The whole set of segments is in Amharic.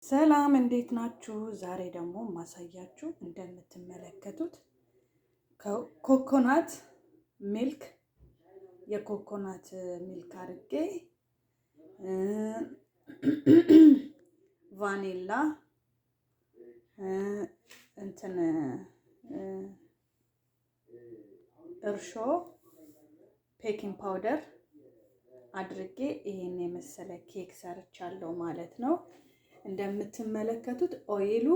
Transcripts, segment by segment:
ሰላም እንዴት ናችሁ? ዛሬ ደግሞ ማሳያችሁ እንደምትመለከቱት ኮኮናት ሚልክ የኮኮናት ሚልክ አድርጌ ቫኒላ እንትን እርሾ ቤኪንግ ፓውደር አድርጌ ይሄን የመሰለ ኬክ ሰርቻለሁ ማለት ነው። እንደምትመለከቱት ኦይሉ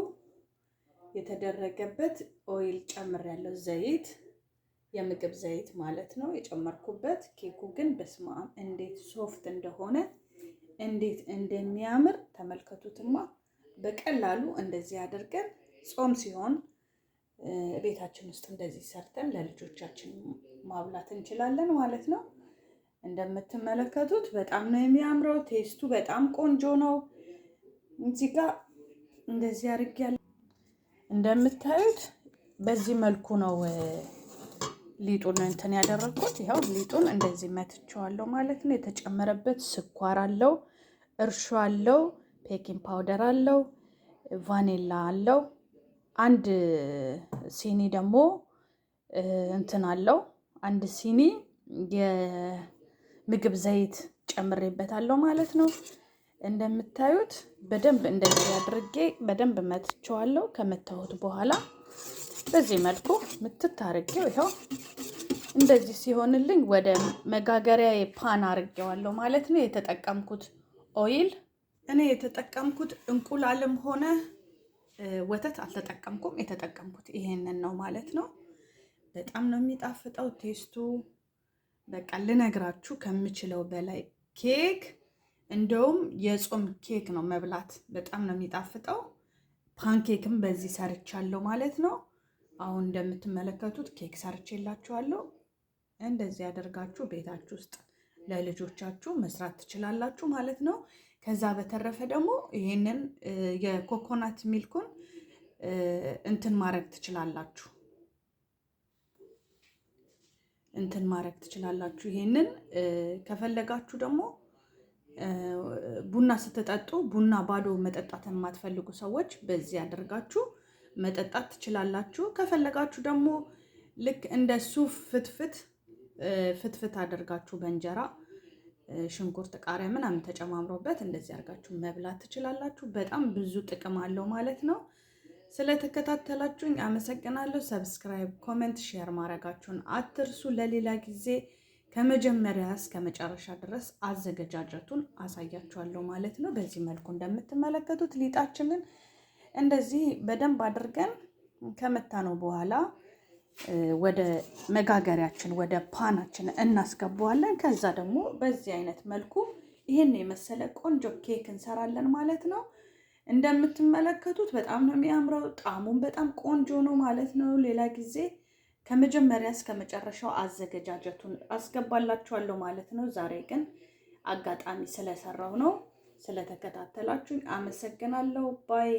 የተደረገበት ኦይል ጨምሬያለሁ። ዘይት የምግብ ዘይት ማለት ነው የጨመርኩበት። ኬኩ ግን በስማም እንዴት ሶፍት እንደሆነ እንዴት እንደሚያምር ተመልከቱትማ። በቀላሉ እንደዚህ አድርገን ጾም ሲሆን ቤታችን ውስጥ እንደዚህ ሰርተን ለልጆቻችን ማብላት እንችላለን ማለት ነው። እንደምትመለከቱት በጣም ነው የሚያምረው። ቴስቱ በጣም ቆንጆ ነው። እዚህ ጋር እንደዚህ አድርጌያለሁ። እንደምታዩት በዚህ መልኩ ነው ሊጡን እንትን ያደረኩት። ይኸው ሊጡን እንደዚህ መትቼዋለሁ ማለት ነው። የተጨመረበት ስኳር አለው፣ እርሾ አለው፣ ቤኪንግ ፓውደር አለው፣ ቫኒላ አለው። አንድ ሲኒ ደግሞ እንትን አለው። አንድ ሲኒ የምግብ ዘይት ጨምሬበታለሁ ማለት ነው። እንደምታዩት በደንብ እንደዚህ አድርጌ በደንብ መትቼዋለሁ። ከመታሁት በኋላ በዚህ መልኩ ምትት አድርጌው ይኸው እንደዚህ ሲሆንልኝ ወደ መጋገሪያ ፓን አድርጌዋለሁ ማለት ነው። የተጠቀምኩት ኦይል እኔ የተጠቀምኩት እንቁላልም ሆነ ወተት አልተጠቀምኩም። የተጠቀምኩት ይሄንን ነው ማለት ነው። በጣም ነው የሚጣፍጠው ቴስቱ። በቃ ልነግራችሁ ከምችለው በላይ ኬክ እንደውም የጾም ኬክ ነው መብላት። በጣም ነው የሚጣፍጠው። ፓንኬክም በዚህ ሰርቻለሁ ማለት ነው። አሁን እንደምትመለከቱት ኬክ ሰርቼላችኋለሁ። እንደዚህ አድርጋችሁ ቤታችሁ ውስጥ ለልጆቻችሁ መስራት ትችላላችሁ ማለት ነው። ከዛ በተረፈ ደግሞ ይሄንን የኮኮናት ሚልኩን እንትን ማድረግ ትችላላችሁ። ይሄንን ከፈለጋችሁ ደግሞ ቡና ስትጠጡ ቡና ባዶ መጠጣት የማትፈልጉ ሰዎች በዚህ አድርጋችሁ መጠጣት ትችላላችሁ። ከፈለጋችሁ ደግሞ ልክ እንደ ሱፍ ፍትፍት አድርጋችሁ በእንጀራ ሽንኩርት፣ ቃሪያ ምናምን ተጨማምሮበት እንደዚህ አድርጋችሁ መብላት ትችላላችሁ። በጣም ብዙ ጥቅም አለው ማለት ነው። ስለተከታተላችሁኝ አመሰግናለሁ። ሰብስክራይብ፣ ኮሜንት፣ ሼር ማድረጋችሁን አትርሱ። ለሌላ ጊዜ ከመጀመሪያ እስከ መጨረሻ ድረስ አዘገጃጀቱን አሳያችኋለሁ ማለት ነው። በዚህ መልኩ እንደምትመለከቱት ሊጣችንን እንደዚህ በደንብ አድርገን ከመታነው በኋላ ወደ መጋገሪያችን ወደ ፓናችን እናስገባዋለን። ከዛ ደግሞ በዚህ አይነት መልኩ ይሄን የመሰለ ቆንጆ ኬክ እንሰራለን ማለት ነው። እንደምትመለከቱት በጣም ነው የሚያምረው። ጣዕሙም በጣም ቆንጆ ነው ማለት ነው። ሌላ ጊዜ ከመጀመሪያ እስከ መጨረሻው አዘገጃጀቱን አስገባላችኋለሁ ማለት ነው። ዛሬ ግን አጋጣሚ ስለሰራው ነው። ስለተከታተላችሁኝ አመሰግናለሁ። ባይ